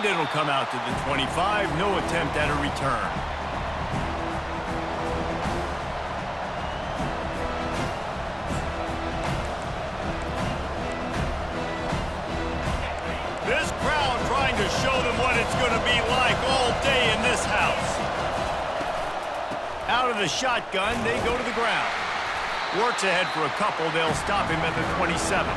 And it'll come out to the 25. No attempt at a return. This crowd trying to show them what it's going to be like all day in this house. Out of the shotgun, they go to the ground. Works ahead for a couple. They'll stop him at the 27.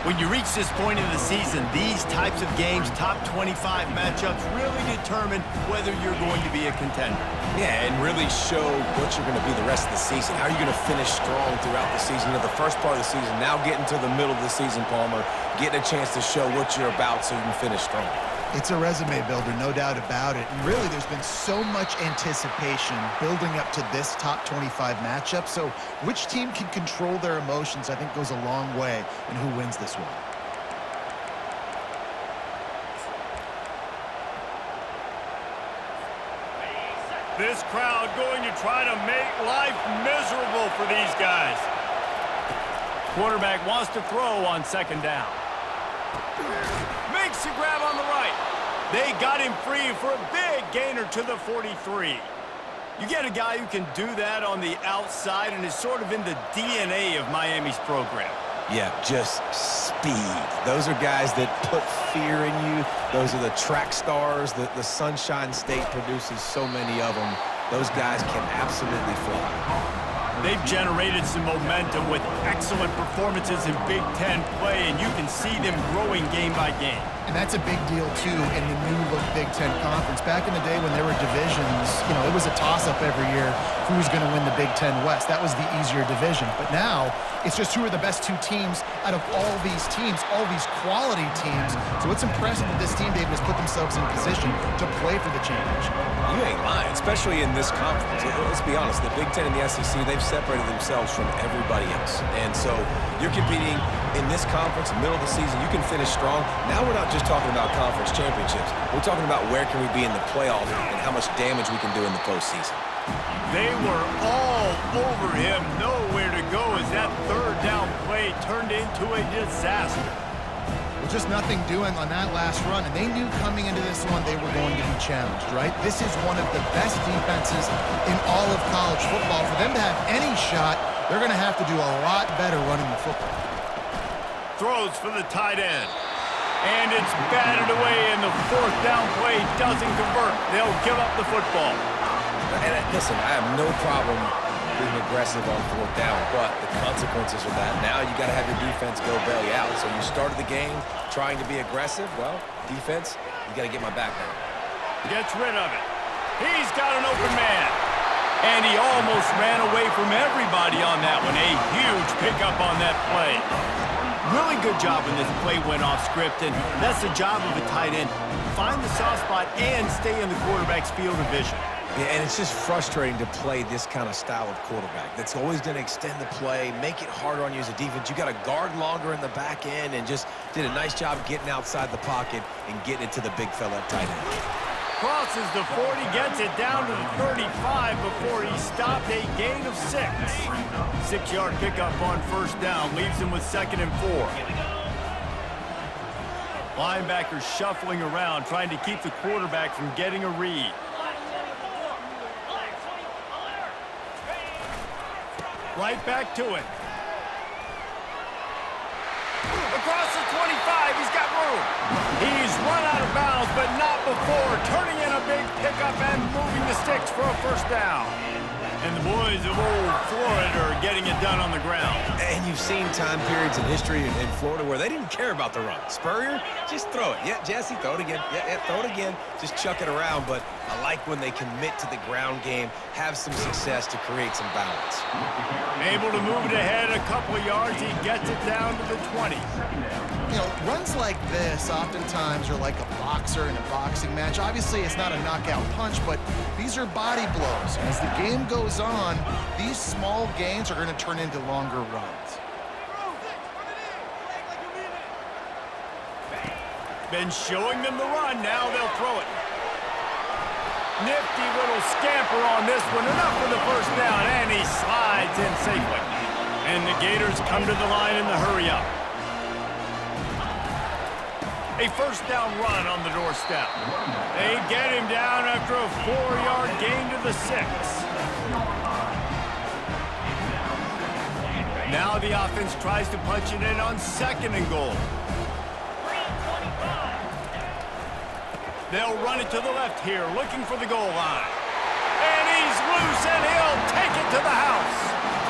When you reach this point in the season, these types of games, top 25 matchups, really determine whether you're going to be a contender. Yeah, and really show what you're going to be the rest of the season. How are you going to finish strong throughout the season? You know, the first part of the season, now getting to the middle of the season, Palmer, getting a chance to show what you're about so you can finish strong. It's a resume builder, no doubt about it. And really, there's been so much anticipation building up to this top 25 matchup. So which team can control their emotions, I think, goes a long way in who wins this one. This crowd going to try to make life miserable for these guys. Quarterback wants to throw on second down. Makes the grab on the right. They got him free for a big gainer to the 43. You get a guy who can do that on the outside and is sort of in the DNA of Miami's program. Yeah, just speed. Those are guys that put fear in you. Those are the track stars. The Sunshine State produces so many of them. Those guys can absolutely fly. They've generated some momentum with excellent performances in Big Ten play, and you can see them growing game by game. And that's a big deal, too, in the new-look Big Ten Conference. Back in the day when there were divisions, you know, it was a toss-up every year who was going to win the Big Ten West. That was the easier division. But now, it's just who are the best two teams out of all these teams, all these quality teams. So it's impressive that this team, David, has put themselves in position to play for the championship. You ain't lying, especially in this conference. Let's be honest, the Big Ten and the SEC, they've separated themselves from everybody else. And so you're competing in this conference, middle of the season. You can finish strong. Now we're not just talking about conference championships. We're talking about where can we be in the playoffs and how much damage we can do in the postseason. They were all over him, nowhere to go as that third down play turned into a disaster. Well, just nothing doing on that last run, and they knew coming into this one they were going to be challenged, right? This is one of the best defenses in all of college football. For them to have any shot, they're going to have to do a lot better running the football. Throws for the tight end. And it's batted away, and the fourth down play doesn't convert. They'll give up the football. And listen, I have no problem being aggressive on fourth down, but the consequences of that, now you got to have your defense go bail you out. So you started the game trying to be aggressive. Well, defense, you got to get my back now. Gets rid of it. He's got an open man. And he almost ran away from everybody on that one. A huge pickup on that play. Really good job when this play went off script, and that's the job of a tight end. Find the soft spot and stay in the quarterback's field of vision. Yeah, and it's just frustrating to play this kind of style of quarterback. That's always going to extend the play, make it harder on you as a defense. You got to guard longer in the back end, and just did a nice job getting outside the pocket and getting it to the big fella at tight end. Crosses the 40, gets it down to the 35 before he stopped. A gain of 6. 6-yard pickup on first down, leaves him with 2nd and 4. Linebackers shuffling around, trying to keep the quarterback from getting a read. Right back to it. Across the 25, he's got room. He's run out of bounds, but not before turning in a big pickup and moving the sticks for a first down. And the boys of old Florida are getting it done on the ground. And you've seen time periods in history in Florida where they didn't care about the run. Spurrier, just throw it. Yeah, Jesse, throw it again. Yeah, throw it again. Just chuck it around. But I like when they commit to the ground game, have some success to create some balance. Able to move it ahead a couple of yards. He gets it down to the 20. You know, runs like this oftentimes are like a boxer in a boxing match. Obviously, it's not a knockout punch, but these are body blows. As the game goes on, these small gains are going to turn into longer runs. Been showing them the run. Now they'll throw it. Nifty little scamper on this one. Enough for the first down, and he slides in safely. And the Gators come to the line in the hurry-up. A first down run on the doorstep. They get him down after a 4-yard gain to the 6. Now the offense tries to punch it in on 2nd and goal. They'll run it to the left here, looking for the goal line. And he's loose, and he'll take it to the house.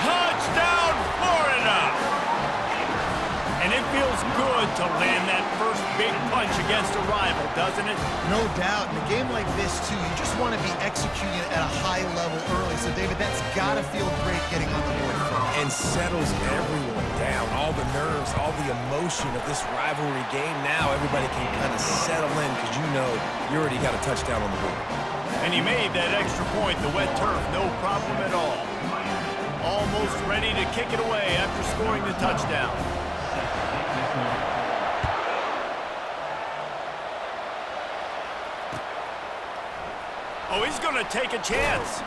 Touchdown, Florida! And it feels good to land that first big punch against a rival, doesn't it? No doubt. In a game like this, too, you just want to be executing it at a high level early. So, David, that's got to feel great getting on the board. And settles everyone down. All the nerves, all the emotion of this rivalry game. Now everybody can kind of settle in because you know you already got a touchdown on the board. And he made that extra point, the wet turf, no problem at all. Almost ready to kick it away after scoring the touchdown. Oh, he's going to take a chance.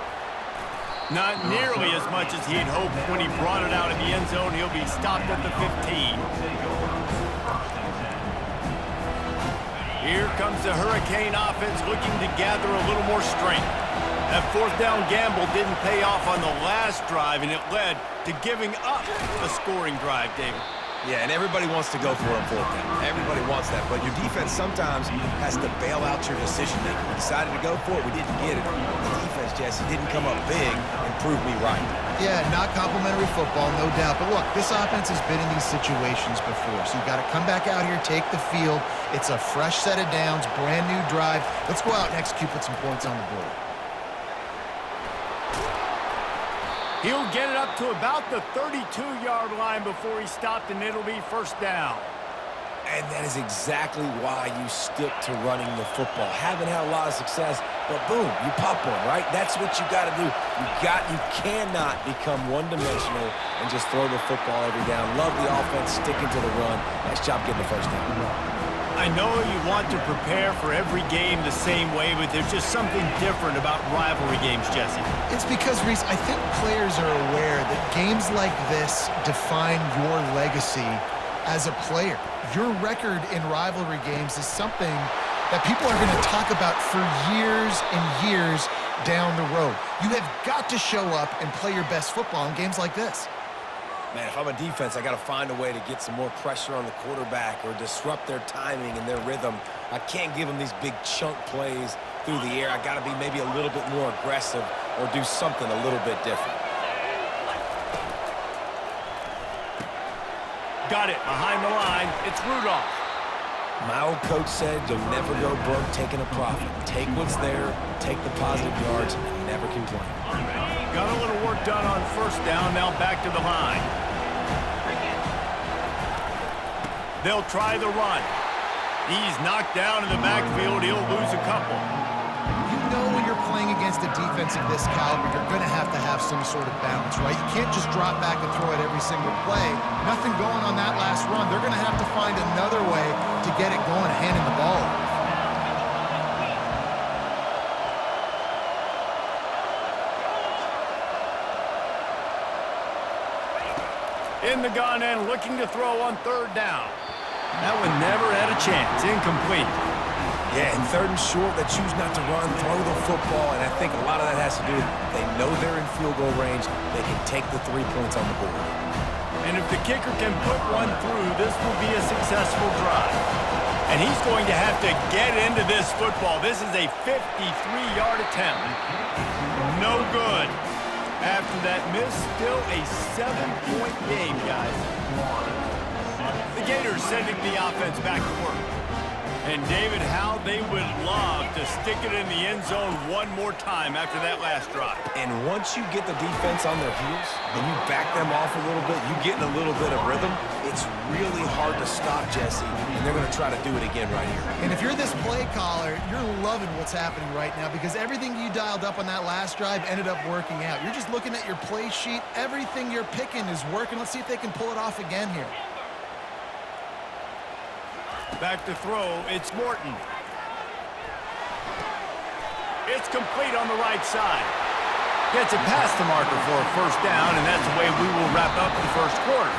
Not nearly as much as he had hoped when he brought it out of the end zone. He'll be stopped at the 15. Here comes the Hurricane offense looking to gather a little more strength. That 4th down gamble didn't pay off on the last drive, and it led to giving up a scoring drive, David. Yeah, and everybody wants to go for a 4th down. Everybody wants that, but your defense sometimes has to bail out your decision-making. We decided to go for it. We didn't get it. The defense, Jesse, didn't come up big and prove me right. Yeah, not complimentary football, no doubt. But look, this offense has been in these situations before, so you got to come back out here, take the field. It's a fresh set of downs, brand new drive. Let's go out and execute, put some points on the board. He'll get it up to about the 32-yard line before he stopped, and it'll be first down. And that is exactly why you stick to running the football. Haven't had a lot of success, but boom, you pop one, right? That's what you got to do. You cannot become one-dimensional and just throw the football every down. Love the offense, sticking to the run. Nice job getting the first down. I know you want to prepare for every game the same way, but there's just something different about rivalry games, Jesse. It's because, Reese, I think players are aware that games like this define your legacy as a player. Your record in rivalry games is something that people are going to talk about for years and years down the road. You have got to show up and play your best football in games like this. Man, if I'm a defense, I got to find a way to get some more pressure on the quarterback or disrupt their timing and their rhythm. I can't give them these big chunk plays through the air. I got to be maybe a little bit more aggressive or do something a little bit different. Got it behind the line. It's Rudolph. My old coach said you'll never go broke taking a profit. Take what's there, take the positive yards, and never complain. Got a little work done on first down. Now back to the line. They'll try the run. He's knocked down in the backfield. He'll lose a couple. You know when you're playing against a defense of this caliber, you're going to have some sort of balance, right? You can't just drop back and throw it every single play. Nothing going on that last run. They're going to have to find another way to get it going, handing the ball off. In the gun and looking to throw on third down. That one never had a chance. Incomplete. Yeah, and 3rd and short, they choose not to run, throw the football, and I think a lot of that has to do with they know they're in field goal range. They can take the 3 points on the board. And if the kicker can put one through, this will be a successful drive. And he's going to have to get into this football. This is a 53-yard attempt. No good. After that miss, still a 7-point game, guys. The Gators sending the offense back to work. And David, how they would love to stick it in the end zone one more time after that last drive. And once you get the defense on their heels and you back them off a little bit, you get in a little bit of rhythm, it's really hard to stop, Jesse, and they're going to try to do it again right here. And if you're this play caller, you're loving what's happening right now because everything you dialed up on that last drive ended up working out. You're just looking at your play sheet. Everything you're picking is working. Let's see if they can pull it off again here. Back to throw, it's Morton. It's complete on the right side. Gets it past the marker for a first down, and that's the way we will wrap up the first quarter.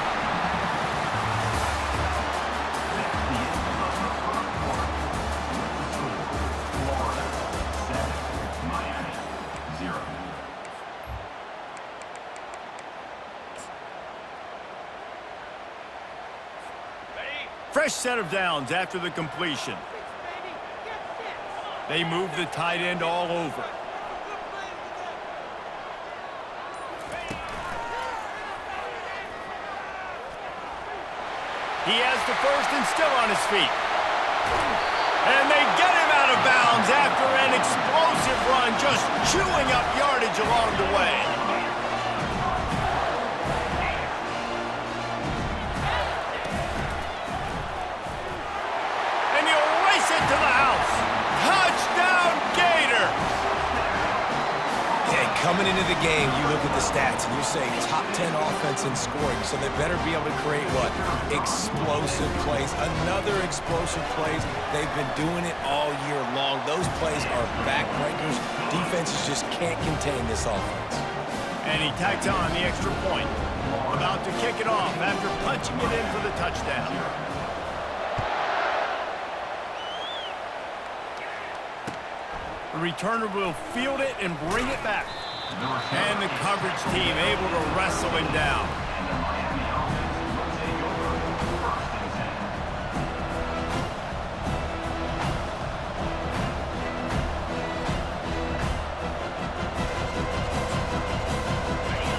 Fresh set of downs after the completion. They move the tight end all over. He has the first and still on his feet. And they get him out of bounds after an explosive run, just chewing up yardage along the way. And he'll race it to the house. Touchdown, Gators! Yeah, coming into the game, you look at the stats and you say top 10 offense in scoring, so they better be able to create what? Explosive plays. Another explosive plays. They've been doing it all year long. Those plays are backbreakers. Defenses just can't contain this offense. And he tacks on the extra point. About to kick it off after punching it in for the touchdown. The returner will field it and bring it back. And the coverage team able to wrestle him down.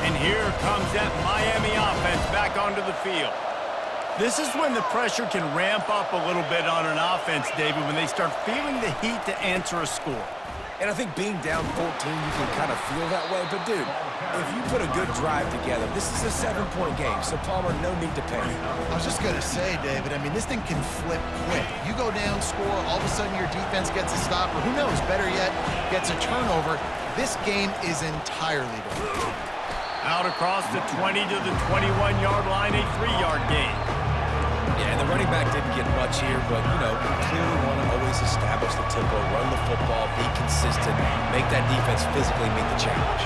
And here comes that Miami offense back onto the field. This is when the pressure can ramp up a little bit on an offense, David, when they start feeling the heat to answer a score. And I think being down 14, you can kind of feel that way. But, dude, if you put a good drive together, this is a 7-point game. So, Palmer, no need to panic. I was just going to say, David, I mean, this thing can flip quick. You go down, score, all of a sudden your defense gets a stop, or who knows, better yet, gets a turnover. This game is entirely different. Out across the 20 to the 21-yard line, a 3-yard gain. Yeah, and the running back didn't get much here, but, you know, you clearly want to always establish the tempo, run the football, be consistent, make that defense physically meet the challenge.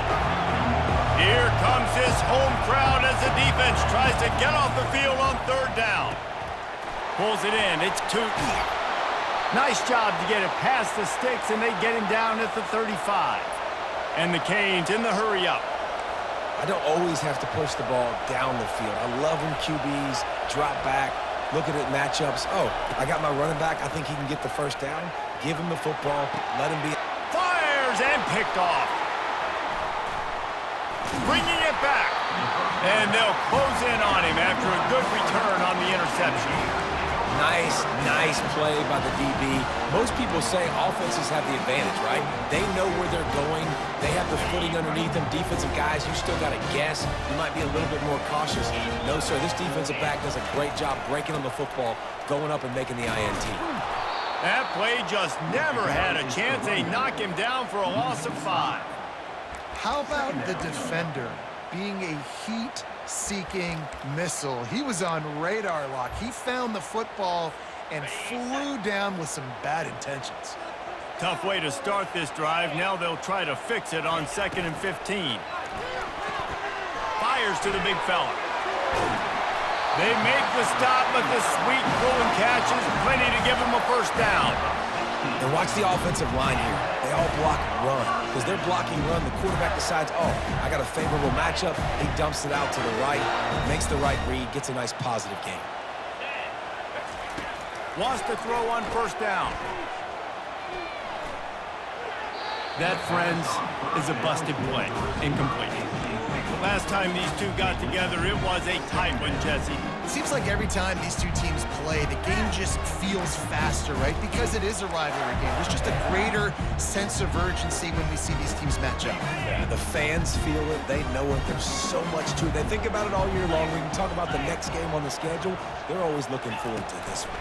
Here comes his home crowd as the defense tries to get off the field on 3rd down. Pulls it in. It's Tootin. Nice job to get it past the sticks, and they get him down at the 35. And the Canes in the hurry-up. I don't always have to push the ball down the field. I love when QBs drop back, look at it matchups. Oh, I got my running back. I think he can get the first down. Give him the football. Let him be. Fires and picked off. Bringing it back. And they'll close in on him after a good return on the interception. Nice play by the DB. Most people say offenses have the advantage, right? They know where they're going. They have the footing underneath them. Defensive guys, you still got to guess. You might be a little bit more cautious. No, sir, this defensive back does a great job breaking on the football, going up and making the INT. That play just never had a chance. They knock him down for a loss of 5. How about the defender being a heat-seeking missile? He was on radar lock. He found the football and flew down with some bad intentions. Tough way to start this drive. Now they'll try to fix it on 2nd and 15. Fires to the big fella. They make the stop, but the sweet throw catch is plenty to give him a first down. And watch the offensive line here. They all block and run. Because they're blocking run, the quarterback decides, oh, I got a favorable matchup. He dumps it out to the right, makes the right read, gets a nice positive gain. Wants to throw on 1st down. That, friends, is a busted play. Incomplete. Last time these two got together, it was a tight one, Jesse. It seems like every time these two teams play, the game just feels faster, right? Because it is a rivalry game. There's just a greater sense of urgency when we see these teams match up. Yeah, the fans feel it. They know it. There's so much to it. They think about it all year long. We can talk about the next game on the schedule. They're always looking forward to this one.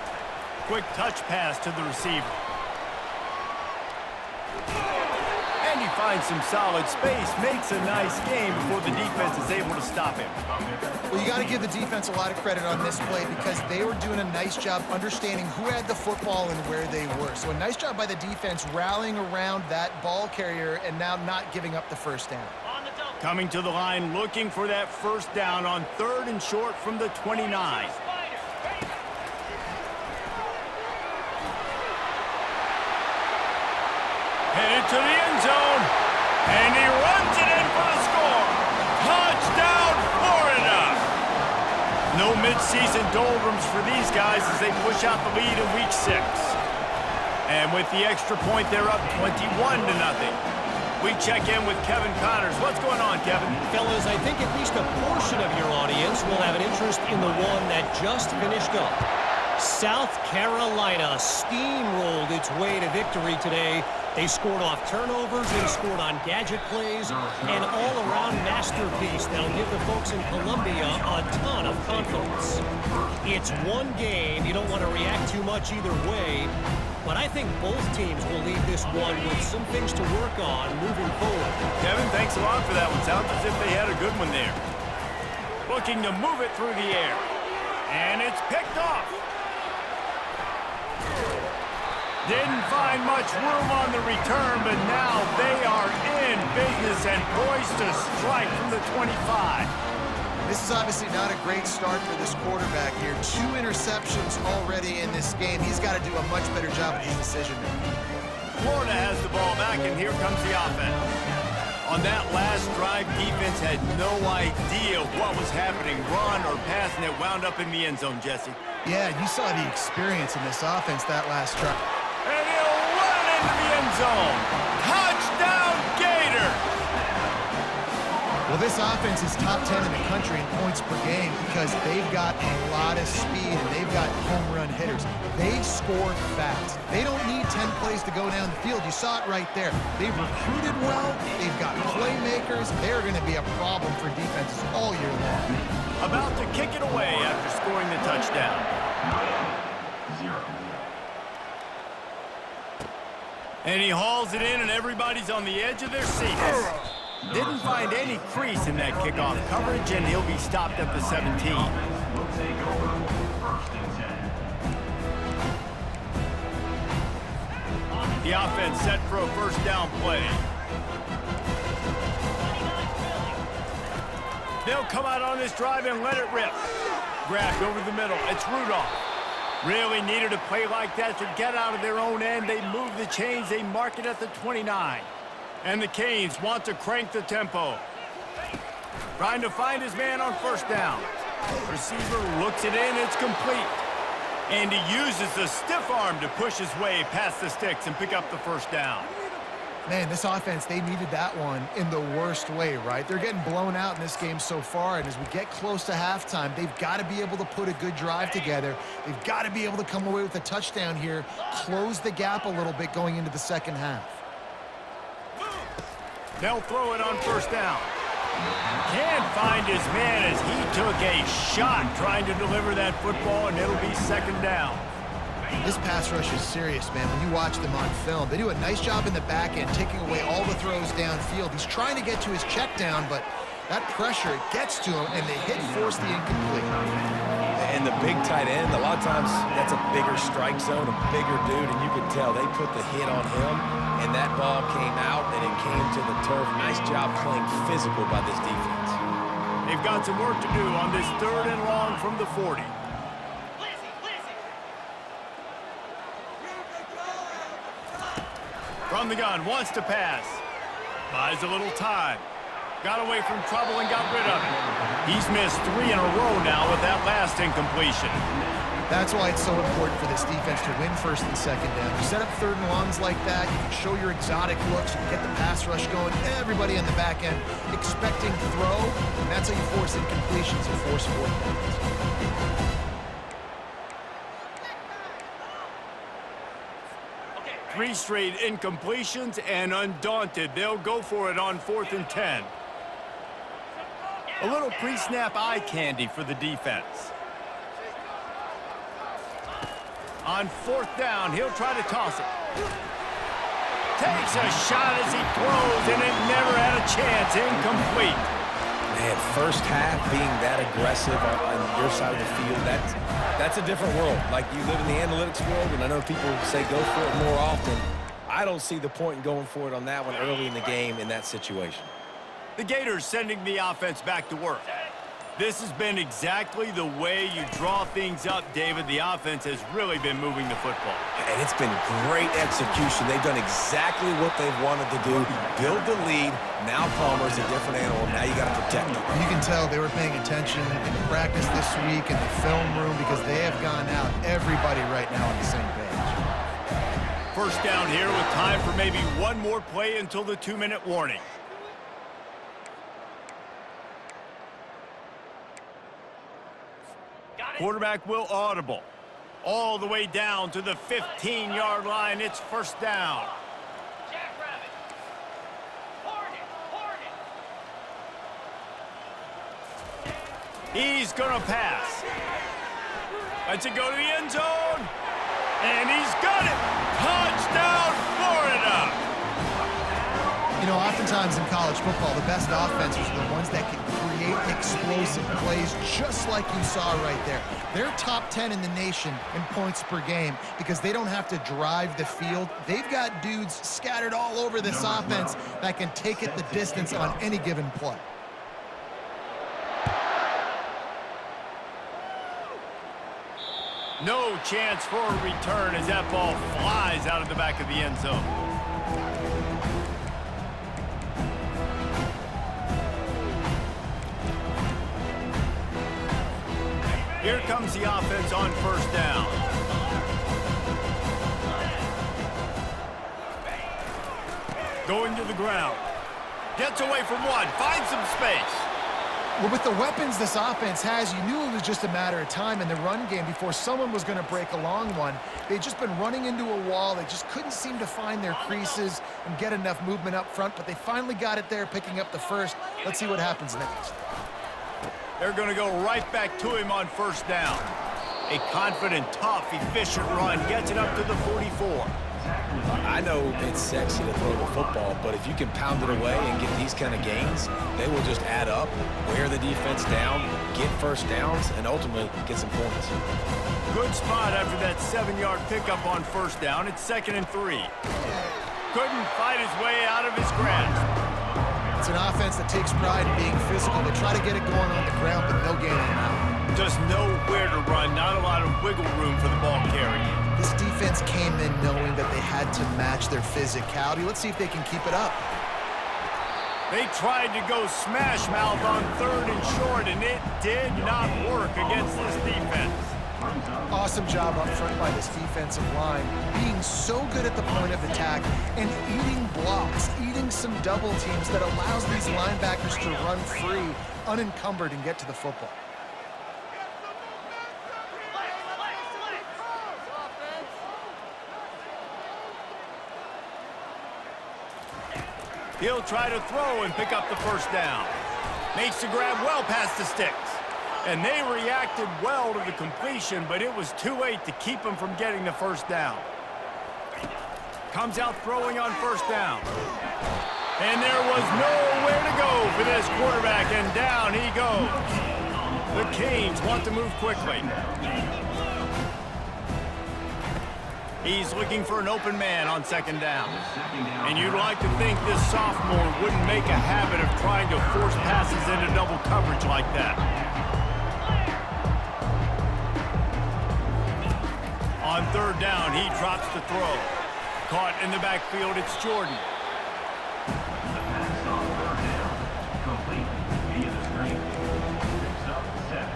Quick touch pass to the receiver. And he finds some solid space, makes a nice game before the defense is able to stop him. Well, you got to give the defense a lot of credit on this play because they were doing a nice job understanding who had the football and where they were. So a nice job by the defense rallying around that ball carrier and now not giving up the first down. Coming to the line, looking for that first down on 3rd and short from the 29. Headed to the end zone, and he runs it in for the score. Touchdown, Florida! No mid-season doldrums for these guys as they push out the lead in Week 6. And with the extra point, they're up 21-0. We check in with Kevin Connors. What's going on, Kevin? Fellas, I think at least a portion of your audience will have an interest in the one that just finished up. South Carolina steamrolled its way to victory today. They scored off turnovers, they scored on gadget plays, an all-around masterpiece that'll give the folks in Columbia a ton of confidence. It's one game. You don't want to react too much either way, but I think both teams will leave this one with some things to work on moving forward. Kevin, thanks a lot for that one. Sounds as if they had a good one there. Looking to move it through the air. And it's picked off. Didn't find much room on the return, but now they are in business and poised to strike from the 25. This is obviously not a great start for this quarterback here. 2 interceptions already in this game. He's got to do a much better job of his decision-making. Florida has the ball back, and here comes the offense. On that last drive, defense had no idea what was happening. Run or pass, and it wound up in the end zone, Jesse. Yeah, you saw the experience in this offense that last drive. And he'll run it into the end zone. Touchdown, Gator! Well, this offense is top 10 in the country in points per game because they've got a lot of speed and they've got home run hitters. They score fast. They don't need 10 plays to go down the field. You saw it right there. They've recruited well. They've got playmakers. They're going to be a problem for defenses all year long. About to kick it away after scoring the touchdown. 0. And he hauls it in, and everybody's on the edge of their seats. Didn't find any crease in that kickoff coverage, and he'll be stopped at the 17. Will take over 1st and 10. The offense set for a first down play. They'll come out on this drive and let it rip. Grabbed over the middle. It's Rudolph. Really needed a play like that to get out of their own end. They move the chains. They mark it at the 29. And the Canes want to crank the tempo. Trying to find his man on first down. Receiver looks it in. It's complete. And he uses the stiff arm to push his way past the sticks and pick up the first down. Man, this offense, they needed that one in the worst way, right? They're getting blown out in this game so far, and as we get close to halftime, they've got to be able to put a good drive together. They've got to be able to come away with a touchdown here, close the gap a little bit going into the second half. They'll throw it on first down. Can't find his man as he took a shot trying to deliver that football, and it'll be second down. This pass rush is serious, man. When you watch them on film, they do a nice job in the back end, taking away all the throws downfield. He's trying to get to his check down, but that pressure, it gets to him, and the hit forced the incomplete. And the big tight end, a lot of times that's a bigger strike zone, a bigger dude, and you could tell they put the hit on him, and that ball came out, and it came to the turf. Nice job playing physical by this defense. They've got some work to do on this 3rd and long from the 40. From the gun, wants to pass. Buys a little time. Got away from trouble and got rid of it. He's missed 3 in a row now with that last incompletion. That's why it's so important for this defense to win first and second down. You set up 3rd and longs like that, you can show your exotic looks, you can get the pass rush going, everybody on the back end expecting throw, and that's how you force incompletions and force 4th downs. Three straight incompletions, and undaunted, they'll go for it on 4th and 10. A little pre-snap eye candy for the defense. On 4th down, he'll try to toss it. Takes a shot as he throws, and it never had a chance. Incomplete. Man, first half being that aggressive on your side of the field, that's a different world. Like, you live in the analytics world, and I know people say go for it more often. I don't see the point in going for it on that one early in the game in that situation. The Gators sending the offense back to work. This has been exactly the way you draw things up, David. The offense has really been moving the football. And it's been great execution. They've done exactly what they've wanted to do. Build the lead. Now Palmer's a different animal. Now you got to protect him. You can tell they were paying attention in practice this week in the film room because they have gone out, everybody right now on the same page. First down here with time for maybe one more play until the 2-minute warning. Quarterback will audible. All the way down to the 15-yard line. It's first down. Jackrabbit. Hornet. He's going to pass. Lets it go to the end zone. And he's got it. Touchdown, Florida. You know, oftentimes in college football, the best offenses are the ones that can create explosive plays just like you saw right there. They're top 10 in the nation in points per game because they don't have to drive the field. They've got dudes scattered all over this offense that can take it the distance on any given play. No chance for a return as that ball flies out of the back of the end zone. Here comes the offense on first down. Going to the ground. Gets away from one. Finds some space. Well, with the weapons this offense has, you knew it was just a matter of time in the run game before someone was going to break a long one. They'd just been running into a wall. They just couldn't seem to find their creases and get enough movement up front, but they finally got it there, picking up the first. Let's see what happens next. They're going to go right back to him on first down. A confident, tough, efficient run gets it up to the 44. I know it's sexy to throw the football, but if you can pound it away and get these kind of gains, they will just add up, wear the defense down, get first downs, and ultimately get some points. Good spot after that 7-yard pickup on first down. It's 2nd and 3. Couldn't fight his way out of his grasp. It's an offense that takes pride in being physical. They try to get it going on the ground, but no gain on that. Just know where to run. Not a lot of wiggle room for the ball carrier. This defense came in knowing that they had to match their physicality. Let's see if they can keep it up. They tried to go smash mouth on 3rd and short, and it did not work against this defense. Awesome job up front by this defensive line, being so good at the point of attack and eating blocks, eating some double teams that allows these linebackers to run free, unencumbered, and get to the football. He'll try to throw and pick up the first down. Makes the grab well past the sticks. And they reacted well to the completion, but it was too late to keep him from getting the first down. Comes out throwing on first down. And there was nowhere to go for this quarterback, and down he goes. The Canes want to move quickly. He's looking for an open man on 2nd down. And you'd like to think this sophomore wouldn't make a habit of trying to force passes into double coverage like that. On 3rd down, he drops the throw. Caught in the backfield, it's Jordan. The pass on 3rd down. Complete via the screen. Picks up 7.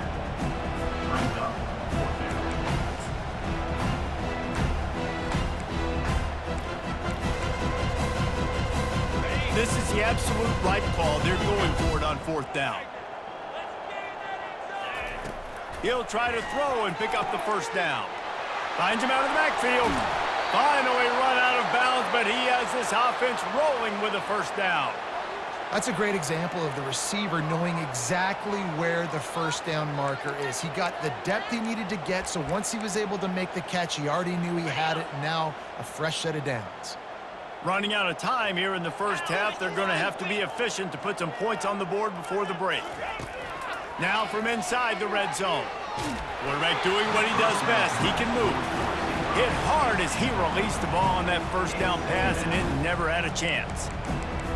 Brings up 4th down. This is the absolute right call. They're going for it on 4th down. He'll try to throw and pick up the first down. Finds him out of the backfield. Finally run out of bounds, but he has this offense rolling with a first down. That's a great example of the receiver knowing exactly where the first down marker is. He got the depth he needed to get, so once he was able to make the catch, he already knew he had it, and now a fresh set of downs. Running out of time here in the first half, they're going to have to be efficient to put some points on the board before the break. Now from inside the red zone. Quarterback doing what he does best. He can move. Hit hard as he released the ball on that first down pass, and it never had a chance.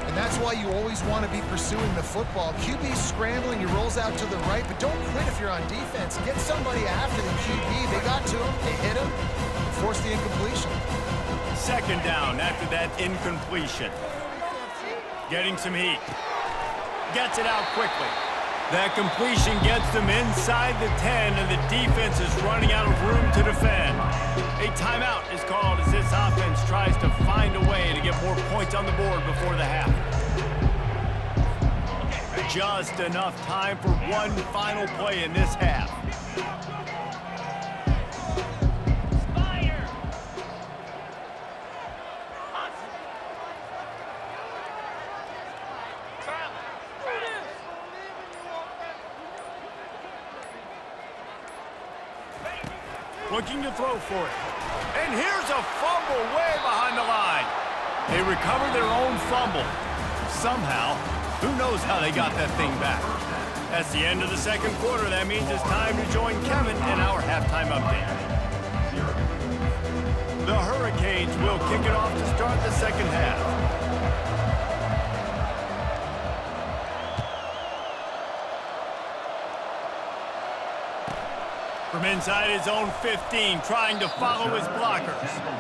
And And that's why you always want to be pursuing the football. QB's scrambling, he rolls out to the right, but don't quit if you're on defense. Get somebody after the QB. They got to him, they hit him, and forced the incompletion. Second down after that incompletion. Getting some heat. Gets it out quickly. That completion gets them inside the 10, and the defense is running out of room to defend. A timeout is called as this offense tries to find a way to get more points on the board before the half. Just enough time for one final play in this half. Looking to throw for it. And here's a fumble way behind the line. They recovered their own fumble. Somehow, who knows how they got that thing back. That's the end of the second quarter. That means it's time to join Kevin in our halftime update. The Hurricanes will kick it off to start the second half. From inside his own 15, trying to follow his blockers.